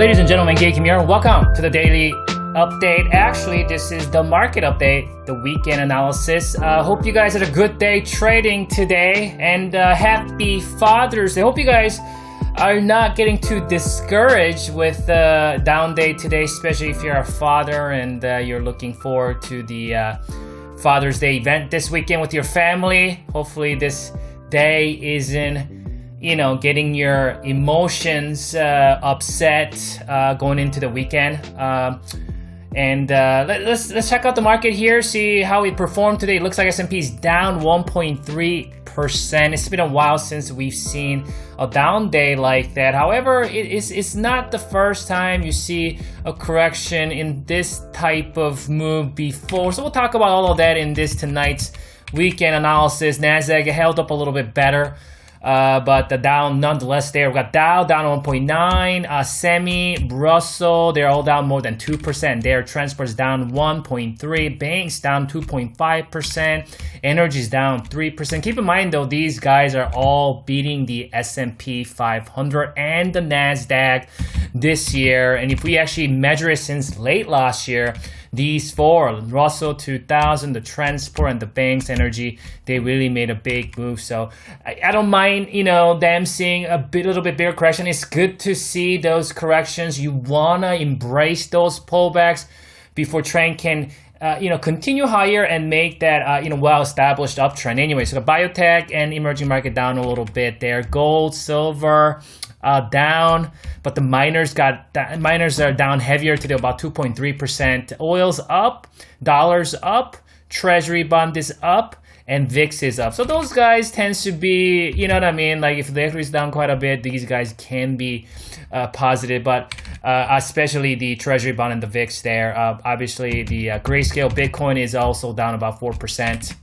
Ladies and gentlemen, Gay Kim here. Welcome to the daily update. Actually, this is the market update, the weekend analysis. Hope you guys had a good day trading today, and happy Father's Day. Hope you guys are not getting too discouraged with the down day today, especially if you're a father and you're looking forward to the Father's Day event this weekend with your family. Hopefully this day isn't getting your emotions upset going into the weekend. Let's check out the market here, see how it performed today. It looks like S&P is down 1.3%. It's been a while since we've seen a down day like that. However, it's not the first time you see a correction in this type of move before. So we'll talk about all of that in this tonight's weekend analysis. Nasdaq held up a little bit better. But the Dow nonetheless there. We've got Dow down 1.9, Semi, Russell, they're all down more than 2%. Their transport's down 1.3, banks down 2.5%, energy's down 3%. Keep in mind though, these guys are all beating the S&P 500 and the Nasdaq this year. And if we actually measure it since late last year, these four, Russell 2000, the transport, and the banks, energy, they really made a big move. So I don't mind, them seeing a little bit bigger correction. It's good to see those corrections. You wanna embrace those pullbacks before trend can, continue higher and make that, well-established uptrend. Anyway, so the biotech and emerging market down a little bit there. Gold, silver, down, but the miners are down heavier today, about 2.3%. Oil's up, dollars up, treasury bond is up, and VIX is up. So those guys tends to be, like if the equity is down quite a bit, these guys can be positive, but especially the treasury bond and the VIX there. Obviously the grayscale Bitcoin is also down about 4%.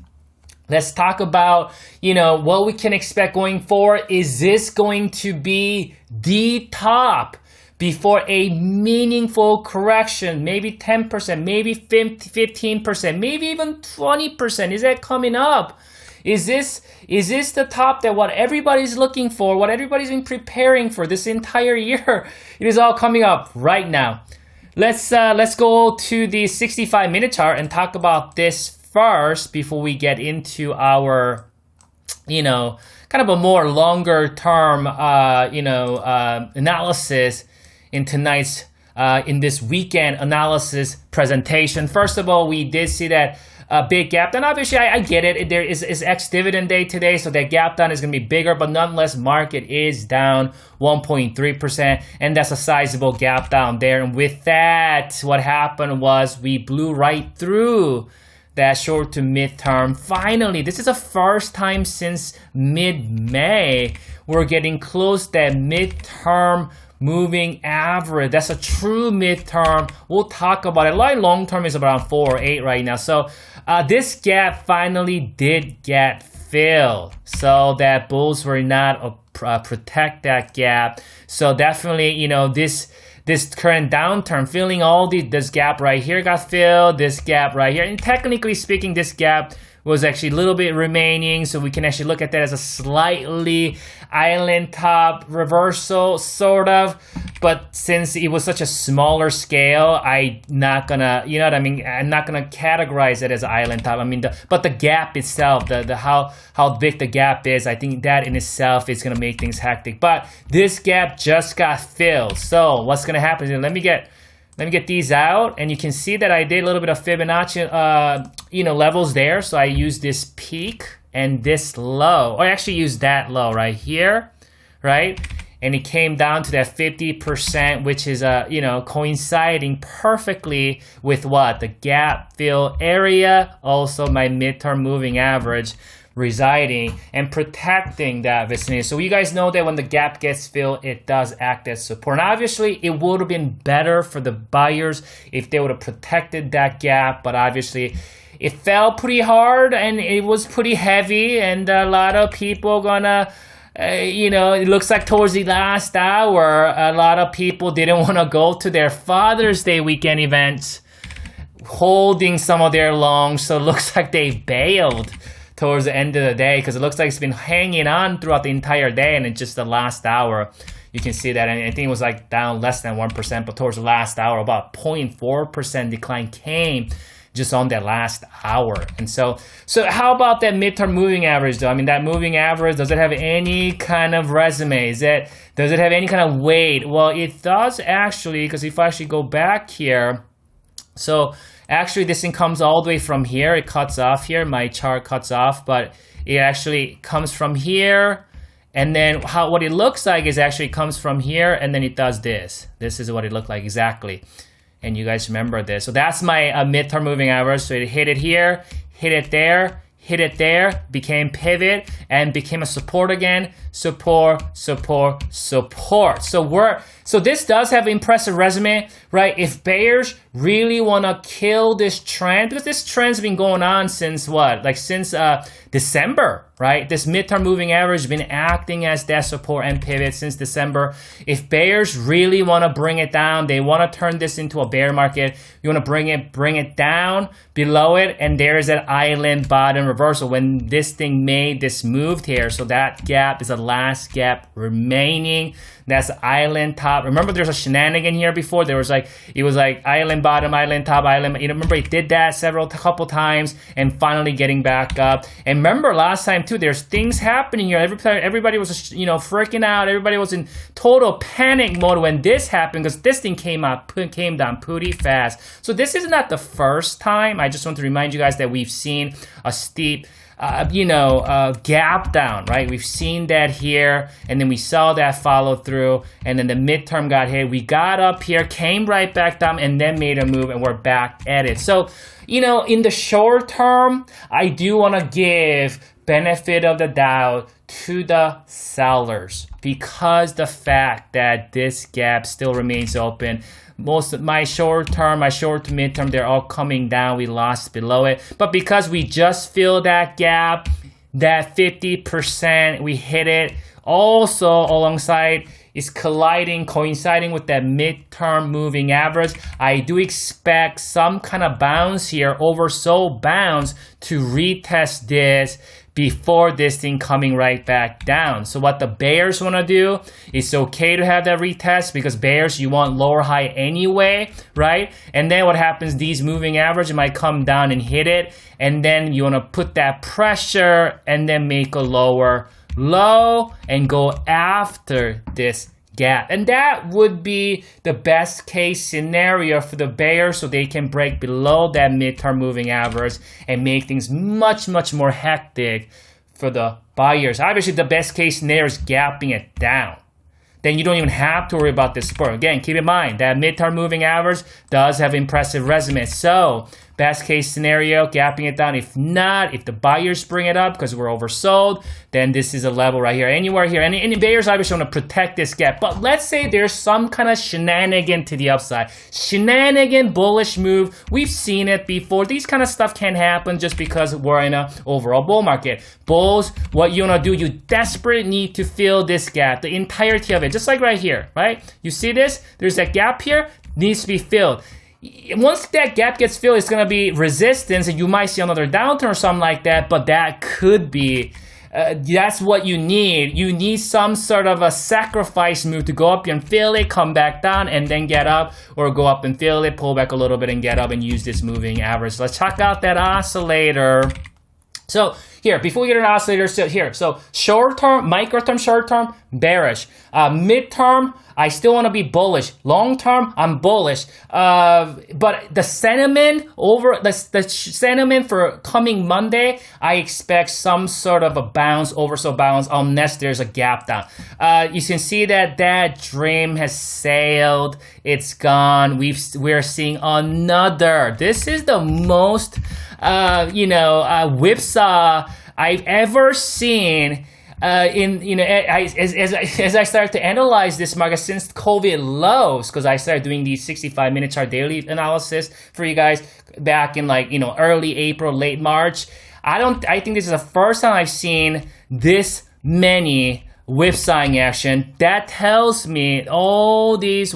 Let's talk about, what we can expect going forward. Is this going to be the top before a meaningful correction? Maybe 10%, maybe 15%, maybe even 20%. Is that coming up? Is this the top that what everybody's looking for, what everybody's been preparing for this entire year? It is all coming up right now. Let's go to the 65-minute chart and talk about this first before we get into our, kind of a more longer term, analysis in tonight's, in this weekend analysis presentation. First of all, we did see that big gap down. Obviously, I get it. There is ex-dividend day today, so that gap down is going to be bigger, but nonetheless, market is down 1.3%, and that's a sizable gap down there. And with that, what happened was we blew right through that short to midterm. Finally, this is the first time since mid-May we're getting close to that midterm moving average. That's a true midterm. We'll talk about it. Long term is around 4 or 8 right now. So this gap finally did get filled, so that bulls were not protect that gap. So definitely, this current downturn, filling this gap right here got filled, this gap right here. And technically speaking, this gap was actually a little bit remaining, so we can actually look at that as a slightly island top reversal, sort of. But since it was such a smaller scale, I'm not gonna, I'm not gonna categorize it as an island top. But the gap itself, the how big the gap is, I think that in itself is gonna make things hectic. But this gap just got filled. So what's gonna happen is, let me get these out, and you can see that I did a little bit of Fibonacci, levels there. So I used this peak and this low, or I actually used that low right here, right? And it came down to that 50%, which is coinciding perfectly with what? The gap fill area, also my midterm moving average residing and protecting that vicinity. So you guys know that when the gap gets filled, it does act as support. And obviously, it would have been better for the buyers if they would have protected that gap, but obviously it fell pretty hard and it was pretty heavy, and a lot of people gonna it looks like towards the last hour, a lot of people didn't want to go to their Father's Day weekend events holding some of their longs, so it looks like they bailed towards the end of the day, because it looks like it's been hanging on throughout the entire day, and in just the last hour You can see that, and I think it was like down less than 1%, but towards the last hour, about 0.4% decline came just on that last hour. And so how about that midterm moving average though? I mean, that moving average, does it have any kind of resume? Does it have any kind of weight? Well, it does actually, because if I actually go back here, so actually this thing comes all the way from here. It cuts off here. My chart cuts off, but it actually comes from here. And then what it looks like is actually comes from here, and then it does this. This is what it looked like exactly. And you guys remember this. So that's my midterm moving average. So it hit it here, hit it there, became pivot, and became a support again. Support. So this does have impressive resume, right? If bears really want to kill this trend, because this trend's been going on since what? Like since December, right? This midterm moving average has been acting as that support and pivot since December. If bears really want to bring it down, they want to turn this into a bear market, you want to bring it down below it, and there is that island bottom reversal when this thing made this move here. So that gap is the last gap remaining. That's the island top. Remember there's a shenanigan here before. It was like island bottom, island top, island. You know, remember it did that couple times and finally getting back up. And remember last time too, there's things happening here. Everybody was, freaking out. Everybody was in total panic mode when this happened because this thing came down pretty fast. So this is not the first time. I just want to remind you guys that we've seen a steep gap down, right? We've seen that here, and then we saw that follow through, and then the midterm got hit. We got up here, came right back down, and then made a move, and we're back at it. So, in the short term, I do want to give benefit of the doubt to the sellers because the fact that this gap still remains open. Most of my short to midterm, they're all coming down. We lost below it. But because we just filled that gap, that 50%, we hit it. Also alongside is coinciding with that midterm moving average. I do expect some kind of bounce here, oversold bounce to retest this before this thing coming right back down. So what the bears want to do, it's okay to have that retest because bears, you want lower high anyway, right? And then what happens, these moving average might come down and hit it, and then you want to put that pressure and then make a lower low and go after this gap. And that would be the best case scenario for the bears, so they can break below that midterm moving average and make things much, much more hectic for the buyers. Obviously, the best case scenario is gapping it down. Then you don't even have to worry about this support. Again, keep in mind that midterm moving average does have impressive resume. So best case scenario, gapping it down. If not, if the buyers bring it up because we're oversold, then this is a level right here. Anywhere here. Any bears obviously want to protect this gap. But let's say there's some kind of shenanigan to the upside. Shenanigan bullish move. We've seen it before. These kind of stuff can happen just because we're in an overall bull market. Bulls, what you want to do, you desperately need to fill this gap, the entirety of it. Just like right here, right? You see this? There's that gap here, needs to be filled. Once that gap gets filled, it's going to be resistance, and you might see another downturn or something like that, but that could be, that's what you need. You need some sort of a sacrifice move to go up and fill it, come back down, and then get up, or go up and fill it, pull back a little bit, and get up and use this moving average. So let's check out that oscillator. So here, before we get an oscillator, so short term, micro term, short term, bearish. Midterm, I still want to be bullish. Long term, I'm bullish. But the sentiment the sentiment for coming Monday, I expect some sort of a bounce, oversold bounce, unless there's a gap down. You can see that dream has sailed. It's gone. We're seeing another. This is the most whipsaw I've ever seen. As I started to analyze this market since COVID lows, because I started doing these 65-minute chart daily analysis for you guys back in early April, late March. I think this is the first time I've seen this many whipsawing action. That tells me all these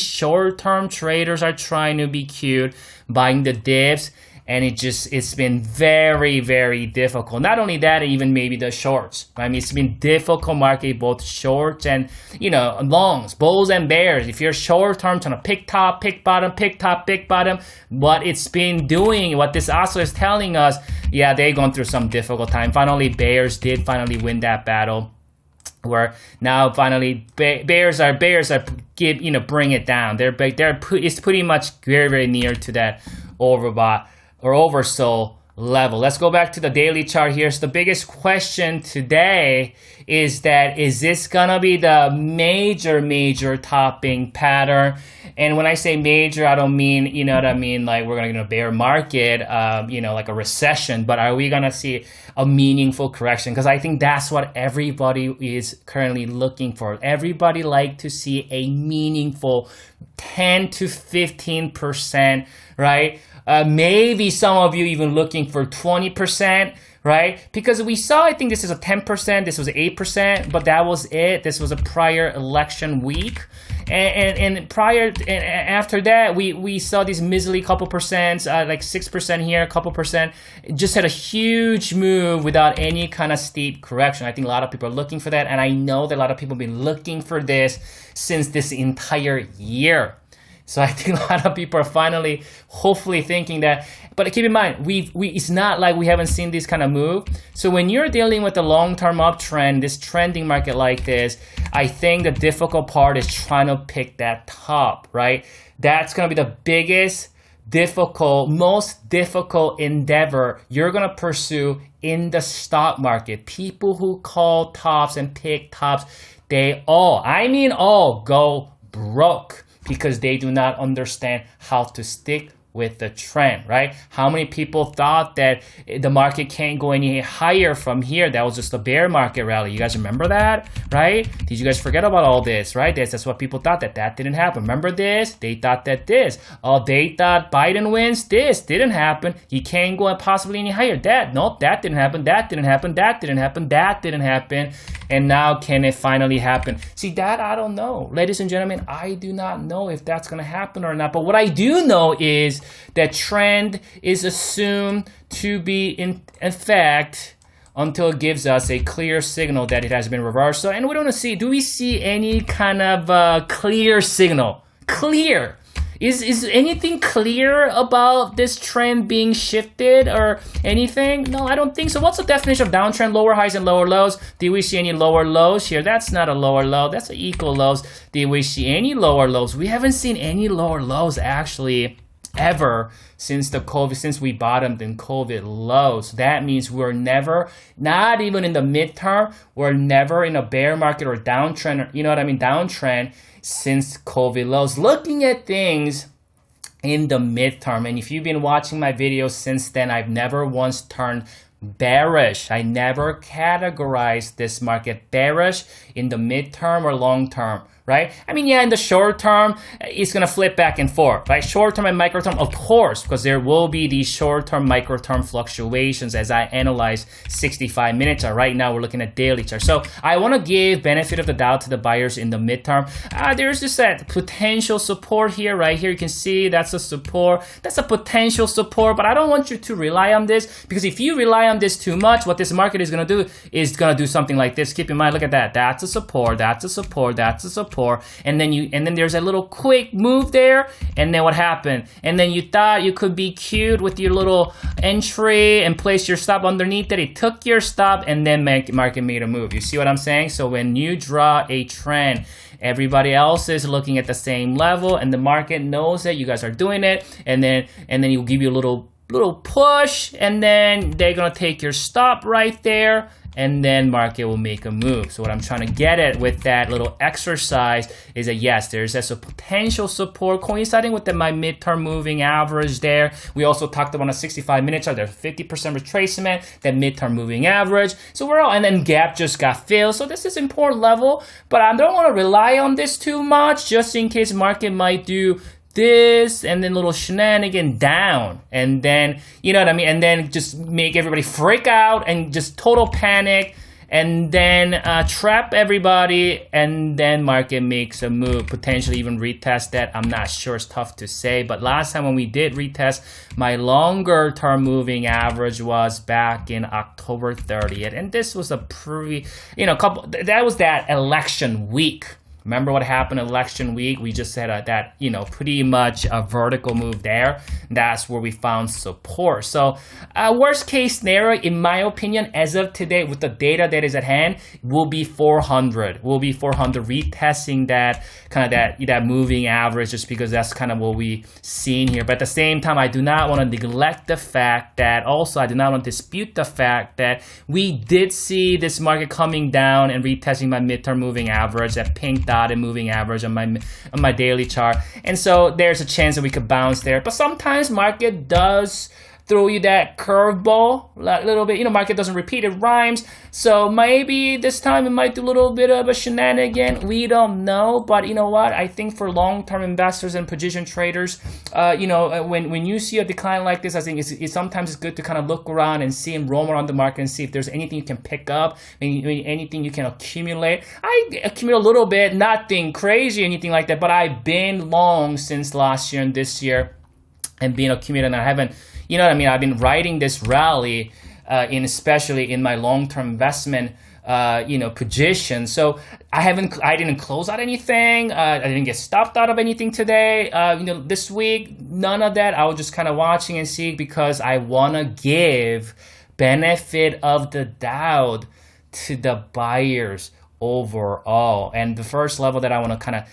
short-term traders are trying to be cute, buying the dips. and it's been very, very difficult. Not only that, even maybe the shorts. I mean, it's been difficult market, both shorts and, longs, bulls and bears. If you're short term, trying to pick top, pick bottom, pick top, pick bottom, what it's been doing, what this oscillator is telling us, yeah, they're going through some difficult time. Finally, bears did finally win that battle, where now finally bears are bring it down. It's pretty much very, very near to that overbought or oversold level. Let's go back to the daily chart here. So the biggest question today is this gonna be the major topping pattern? And when I say major, I don't mean, like we're gonna get a bear market, like a recession, but are we gonna see a meaningful correction? Because I think that's what everybody is currently looking for. Everybody like to see a meaningful 10 to 15%, right? Maybe some of you even looking for 20%, right? Because we saw, I think this is a 10%, this was 8%, but that was it. This was a prior election week. And after that, we saw these measly couple percent, like 6% here, a couple percent, just had a huge move without any kind of steep correction. I think a lot of people are looking for that, and I know that a lot of people have been looking for this since this entire year. So I think a lot of people are finally, hopefully thinking that. But keep in mind, it's not like we haven't seen this kind of move. So when you're dealing with a long-term uptrend, this trending market like this, I think the difficult part is trying to pick that top, right? That's going to be the biggest, most difficult endeavor you're going to pursue in the stock market. People who call tops and pick tops, they all go broke, because they do not understand how to stick with the trend, right? How many people thought that the market can't go any higher from here? That was just a bear market rally. You guys remember that, right? Did you guys forget about all this, right? That's what people thought, that didn't happen. Remember this? They thought that this. Oh, they thought Biden wins. This didn't happen. He can't go possibly any higher. That didn't happen. That didn't happen. That didn't happen. That didn't happen. And now can it finally happen? See, that I don't know. Ladies and gentlemen, I do not know if that's going to happen or not. But what I do know is that trend is assumed to be in effect until it gives us a clear signal that it has been reversed. So, and we don't see, do we see any kind of clear signal? Clear. Is anything clear about this trend being shifted or anything? No, I don't think so. What's the definition of downtrend? Lower highs and lower lows. Did we see any lower lows here? That's not a lower low. That's an equal lows. Did we see any lower lows? We haven't seen any lower lows actually ever since we bottomed in COVID lows. That means we're never, not even in the midterm, we're never in a bear market or downtrend, downtrend since COVID lows. Looking at things in the midterm, and if you've been watching my videos since then, I've never once turned bearish. I never categorized this market bearish in the midterm or long term, right? I mean, in the short term, it's going to flip back and forth, right? Short term and micro term, of course, because there will be these short term, micro term fluctuations as I analyze 65 minute chart. Right now, we're looking at daily chart. So I want to give benefit of the doubt to the buyers in the midterm. There's just that potential support here, right here. You can see that's a support. That's a potential support, but I don't want you to rely on this, because if you rely on this too much, what this market is going to do is going to do something like this. Keep in mind, look at that. That's a support. That's a support. That's a support. And then there's a little quick move there. And then what happened? And then you thought you could be cute with your little entry and place your stop underneath it. It took your stop and then market made a move. You see what I'm saying? So when you draw a trend, everybody else is looking at the same level, and the market knows that you guys are doing it, and then you'll give you a little push, and then they're gonna take your stop right there, and then market will make a move. So what I'm trying to get at with that little exercise is that yes, there's a potential support coinciding with my midterm moving average there. We also talked about a 65 minute chart. There's 50% retracement, that midterm moving average. So and then gap just got filled. So this is important level, but I don't want to rely on this too much, just in case market might do this and then little shenanigan down, and then and then just make everybody freak out and just total panic, and then trap everybody, and then market makes a move, potentially even retest that. I'm not sure, it's tough to say, but last time when we did retest, my longer term moving average was back in October 30th, and this was a pretty, that was that election week. Remember what happened election week? We just had that, pretty much a vertical move there. That's where we found support. So worst case scenario, in my opinion, as of today, with the data that is at hand, will be 400. Will be 400, retesting that kind of that moving average, just because that's kind of what we seen here. But at the same time, I do not want to neglect the fact that, also I do not want to dispute the fact that we did see this market coming down and retesting my midterm moving average, that pink dotted moving average on my daily chart, and so there's a chance that we could bounce there. But sometimes market does throw you that curveball a little bit. Market doesn't repeat, it rhymes. So maybe this time it might do a little bit of a shenanigan. We don't know. But you know what? I think for long-term investors and position traders, when you see a decline like this, I think it's sometimes good to kind of look around and see and roam around the market and see if there's anything you can pick up, anything you can accumulate. I accumulate a little bit, nothing crazy, anything like that. But I've been long since last year and this year, and been accumulating. I haven't. I've been riding this rally, especially in my long-term investment, position. So I didn't close out anything. I didn't get stopped out of anything today. This week, none of that. I was just kind of watching and seeing, because I want to give benefit of the doubt to the buyers overall. And the first level that I want to kind of,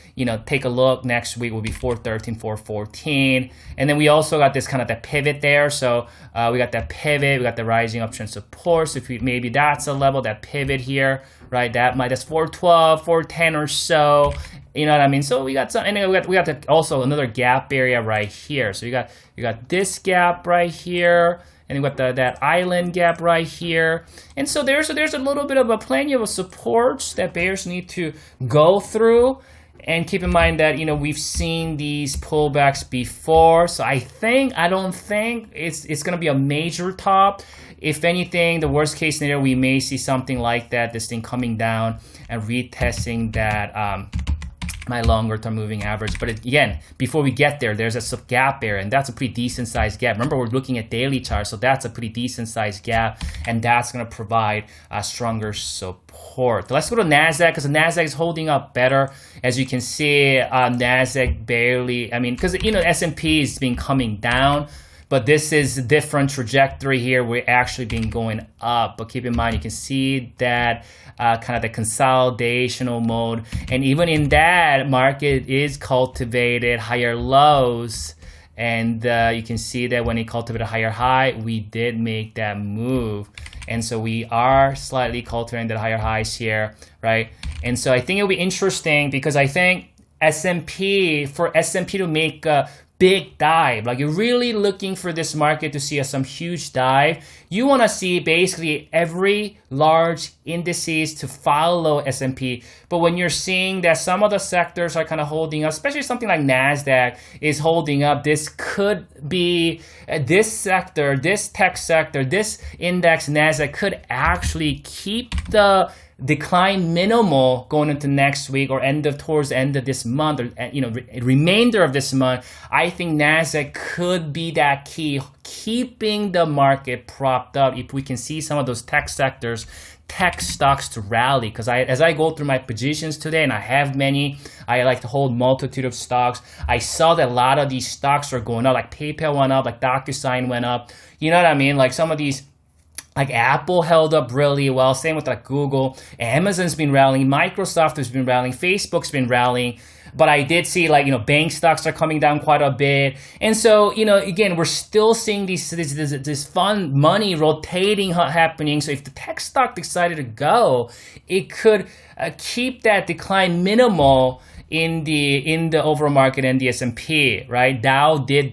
take a look next week will be 413, 414. And then we also got this kind of the pivot there. So we got that pivot, we got the rising uptrend support. So if maybe that's a level, that pivot here, right? That's 412, 410 or so. You know what I mean? So we got some, and then we got also another gap area right here. So you got this gap right here. And you got that island gap right here. And so there's a little bit of plenty of supports that bears need to go through. And keep in mind that, we've seen these pullbacks before. So I don't think it's going to be a major top. If anything, the worst case scenario, we may see something like that, this thing coming down and retesting that my longer term moving average. But again, before we get there, there's a gap area, and that's a pretty decent sized gap. Remember, we're looking at daily charts, so that's a pretty decent sized gap, and that's going to provide a stronger support. Let's go to Nasdaq, because the Nasdaq is holding up better. As you can see, Nasdaq barely, because S&P has been coming down, but this is a different trajectory here. We're actually been going up. But keep in mind, you can see that kind of the consolidational mode. And even in that, market is cultivated higher lows. And you can see that when it cultivated a higher high, we did make that move. And so we are slightly cultivating the higher highs here, right? And so I think it'll be interesting, because I think S&P to make a big dive, like you're really looking for this market to see some huge dive. You want to see basically every large indices to follow S&P. But when you're seeing that some of the sectors are kind of holding up, especially something like Nasdaq is holding up, this could be this sector, this tech sector, this index Nasdaq could actually keep the decline minimal going into next week, or towards the end of this month, or remainder of this month. I think Nasdaq could be that key, keeping the market propped up if we can see some of those tech sectors, tech stocks to rally. Because as I go through my positions today, and I have many, I like to hold multitude of stocks. I saw that a lot of these stocks are going up, like PayPal went up, like DocuSign went up. You know what I mean? Like some of these, like Apple held up really well. Same with like Google. Amazon's been rallying. Microsoft has been rallying. Facebook's been rallying. But I did see bank stocks are coming down quite a bit. And so, again, we're still seeing this fun money rotating happening. So if the tech stock decided to go, it could keep that decline minimal in the overall market and the S&P, right? Dow did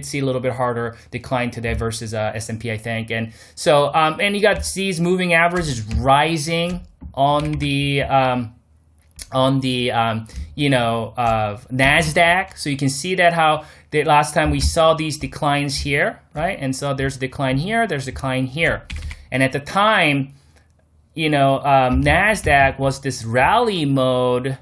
see a little bit harder decline today versus S&P, I think. And so and you got these moving averages rising on the Nasdaq. So you can see that how the last time we saw these declines here, right? And so there's a decline here, there's a decline here. And at the time, Nasdaq was this rally mode,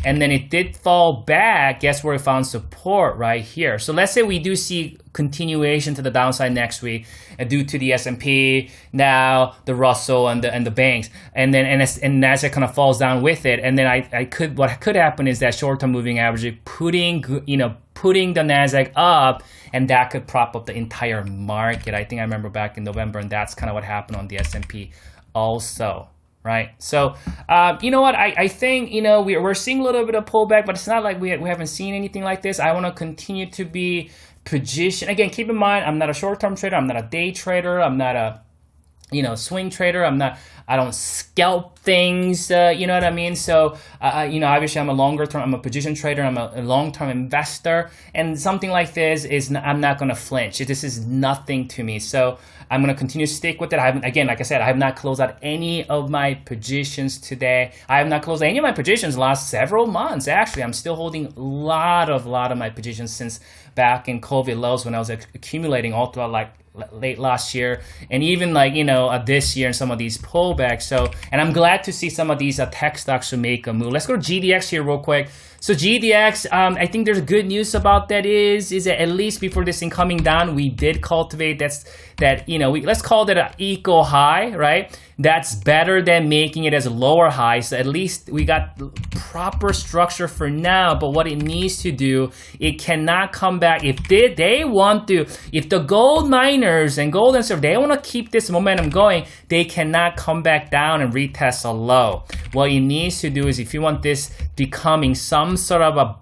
and then it did fall back. Guess where it found support? Right here. So let's say we do see continuation to the downside next week, due to the S&P, now the Russell and the banks, and then and Nasdaq kind of falls down with it. And then what could happen is that short-term moving average putting the Nasdaq up, and that could prop up the entire market. I think I remember back in November, and that's kind of what happened on the S&P also. Right. So, you know what? I think, we're seeing a little bit of pullback, but it's not like we haven't seen anything like this. I want to continue to be positioned. Again, keep in mind, I'm not a short-term trader. I'm not a day trader. I'm not a, swing trader. I don't scalp things, you know what I mean? So, obviously I'm I'm a position trader. I'm a long-term investor, and something like this I'm not going to flinch. This is nothing to me. So I'm going to continue to stick with it. Again, like I said, I have not closed out any of my positions today. I have not closed any of my positions the last several months. Actually, I'm still holding a lot of my positions since back in COVID lows, when I was accumulating all throughout late last year, and even this year, and some of these pullbacks. So, and I'm glad to see some of these tech stocks to make a move. Let's go to GDX here real quick. So GDX, I think there's good news about that is that at least before this thing coming down, we did cultivate let's call that an eco high, right? That's better than making it as a lower high. So at least we got proper structure for now. But what it needs to do, it cannot come back. If they want to, if the gold miners and gold and silver, they want to keep this momentum going, they cannot come back down and retest a low. What it needs to do is, if you want this becoming some sort of a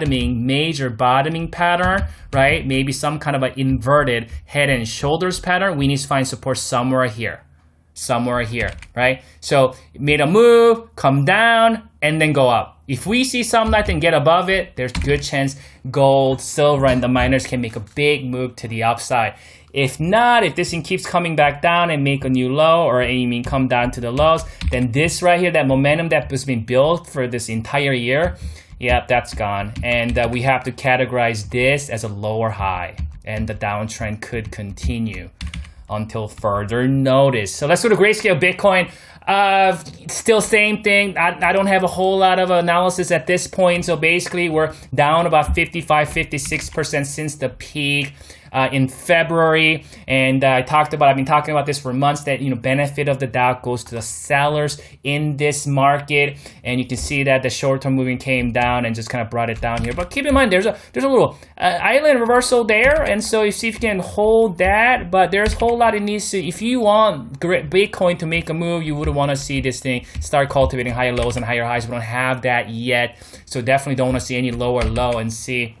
major bottoming pattern, right? Maybe some kind of an inverted head and shoulders pattern, we need to find support somewhere here, right? So made a move, come down, and then go up. If we see something like that and get above it, there's good chance gold, silver, and the miners can make a big move to the upside. If not, if this thing keeps coming back down and make a new low, or come down to the lows, then this right here, that momentum that has been built for this entire year, yeah, that's gone. And we have to categorize this as a lower high, and the downtrend could continue until further notice. So let's go to Grayscale Bitcoin. Still same thing. I don't have a whole lot of analysis at this point. So basically we're down about 55-56% since the peak in February, and I've been talking about this for months, that benefit of the doubt goes to the sellers in this market, and you can see that the short-term moving came down and just kind of brought it down here. But keep in mind, there's a little island reversal there, and so you see if you can hold that. But there's a whole lot it needs to. If you want Bitcoin to make a move, you would want to see this thing start cultivating higher lows and higher highs. We don't have that yet, so definitely don't want to see any lower low, and see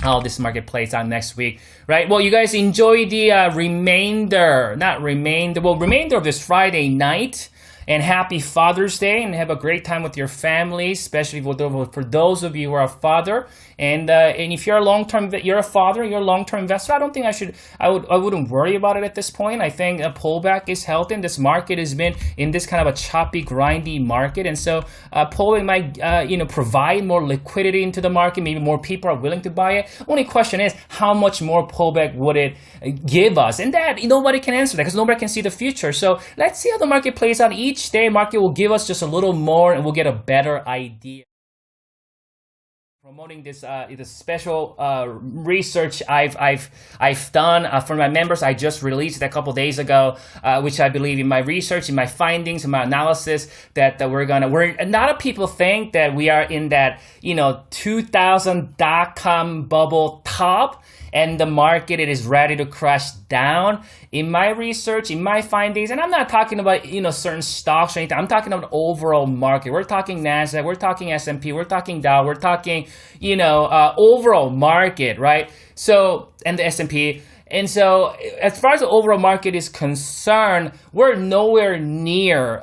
how this market plays out next week, right? Well, you guys enjoy the remainder of this Friday night, and happy Father's Day, and have a great time with your family, especially for those of you who are a father. And if you're a father, you're a long-term investor, I don't think I wouldn't worry about it at this point. I think a pullback is healthy, and this market has been in this kind of a choppy, grindy market, and so pullback might provide more liquidity into the market. Maybe more people are willing to buy it. Only question is, how much more pullback would it give us? And that nobody can answer that, because nobody can see the future. So let's see how the market plays out. Each day market will give us just a little more, and we'll get a better idea. Promoting this special research I've done for my members. I just released it a couple days ago, which I believe in my research, in my findings, in my analysis, that we're a lot of people think that we are in that 2000 .com bubble top, and the market, it is ready to crash down. In my research, in my findings, and I'm not talking about certain stocks or anything. I'm talking about the overall market. We're talking Nasdaq, we're talking S&P, we're talking Dow, we're talking overall market, right? So, and the S&P. And so, as far as the overall market is concerned, we're nowhere near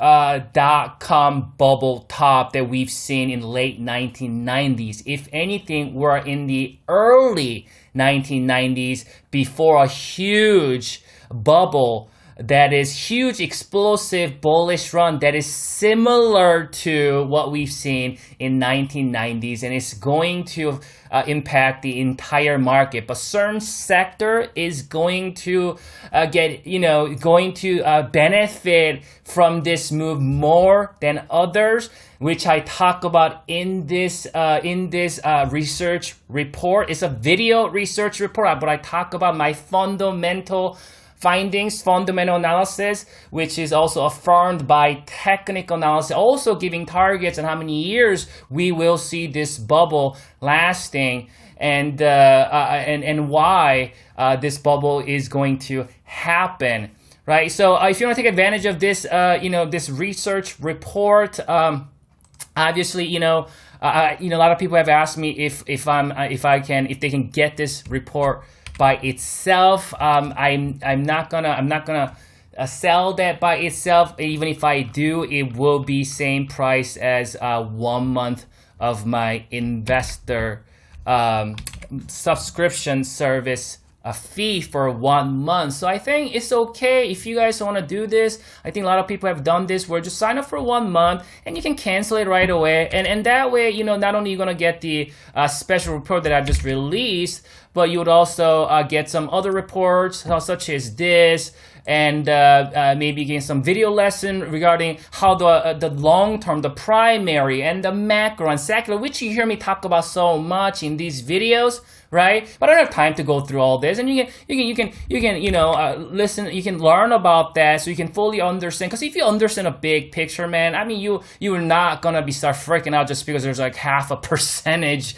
.com bubble top that we've seen in late 1990s. If anything, we're in the early 1990s, before a huge bubble that is huge, explosive, bullish run that is similar to what we've seen in 1990s, and it's going to impact the entire market. But certain sector is going to benefit from this move more than others, which I talk about in this research report. It's a video research report, but I talk about my fundamental findings, fundamental analysis, which is also affirmed by technical analysis, also giving targets on how many years we will see this bubble lasting, and why this bubble is going to happen, right? So if you want to take advantage of this, this research report, obviously, a lot of people have asked me if they can get this report by itself. I'm not gonna sell that by itself. Even if I do, it will be same price as 1 month of my investor subscription service, a fee for 1 month. So I think it's okay if you guys want to do this. I think a lot of people have done this where just sign up for 1 month and you can cancel it right away. And that way, not only you're going to get the special report that I just released, but you would also get some other reports such as this, and maybe getting some video lesson regarding how the long term, the primary, and the macro and secular, which you hear me talk about so much in these videos, right? But I don't have time to go through all this, and you can listen, you can learn about that, so you can fully understand. Because if you understand a big picture, man, I mean, you're not gonna be start freaking out just because there's like 0.5%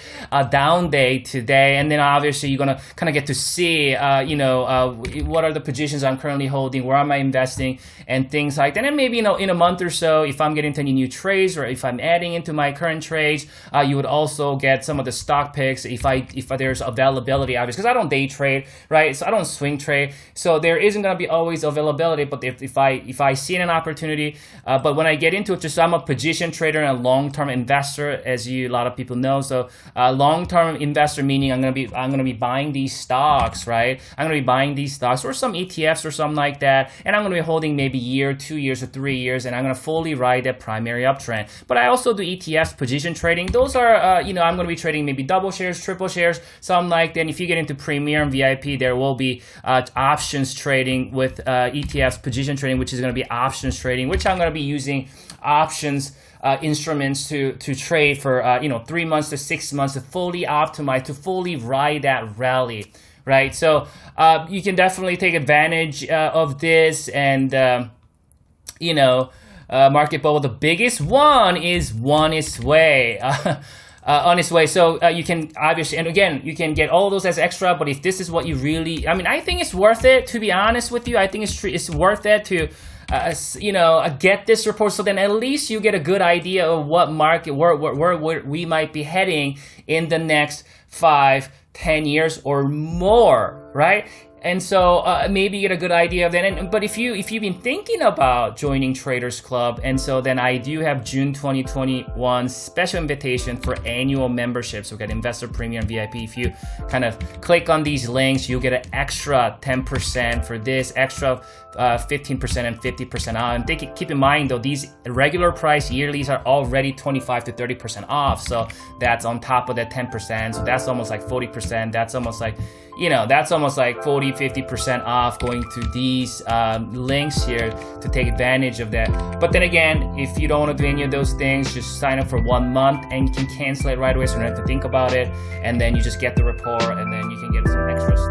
down day today, and then obviously you're gonna kind of get to see, what are the positions I'm currently holding, where am I investing, and things like that. And maybe in a month or so, if I'm getting to any new trades or if I'm adding into my current trades, you would also get some of the stock picks if there's availability, obviously, because I don't day trade, right? So I don't swing trade, so there isn't going to be always availability. But if I see an opportunity, but when I get into it, I'm a position trader and a long-term investor, as a lot of people know. So long-term investor meaning I'm gonna be buying these stocks, right? I'm gonna be buying these stocks or some ETFs or something like that, and I'm gonna be holding maybe year, 2 years, or 3 years, and I'm gonna fully ride that primary uptrend. But I also do ETFs, position trading. Those are I'm gonna be trading maybe double shares, triple shares, something like that. And if you get into Premier and VIP, there will be options trading with ETFs, position trading, which is going to be options trading, which I'm going to be using options instruments to trade for 3 months to 6 months to fully optimize, to fully ride that rally, right? So you can definitely take advantage of this, and market bubble. The biggest one is on its way. On its way. So you can obviously, and again, you can get all those as extra, but if this is what you really, I think it's worth it, to be honest with you. I think it's worth it to get this report, so then at least you get a good idea of what market, where we might be heading in the next 5-10 years or more, right? And so maybe you get a good idea of that. But if you've been thinking about joining Traders Club, and so then I do have June 2021 special invitation for annual memberships. So we got Investor Premium VIP. If you kind of click on these links, you'll get an extra 10% for this, extra 15% and 50% off. And keep in mind though, these regular price yearlies are already 25 to 30% off. So that's on top of that 10%. So that's almost like 40%. That's almost like 40-50% off going to these links here to take advantage of that. But then again, if you don't want to do any of those things, just sign up for 1 month and you can cancel it right away, so you don't have to think about it, and then you just get the report, and then you can get some extra stuff.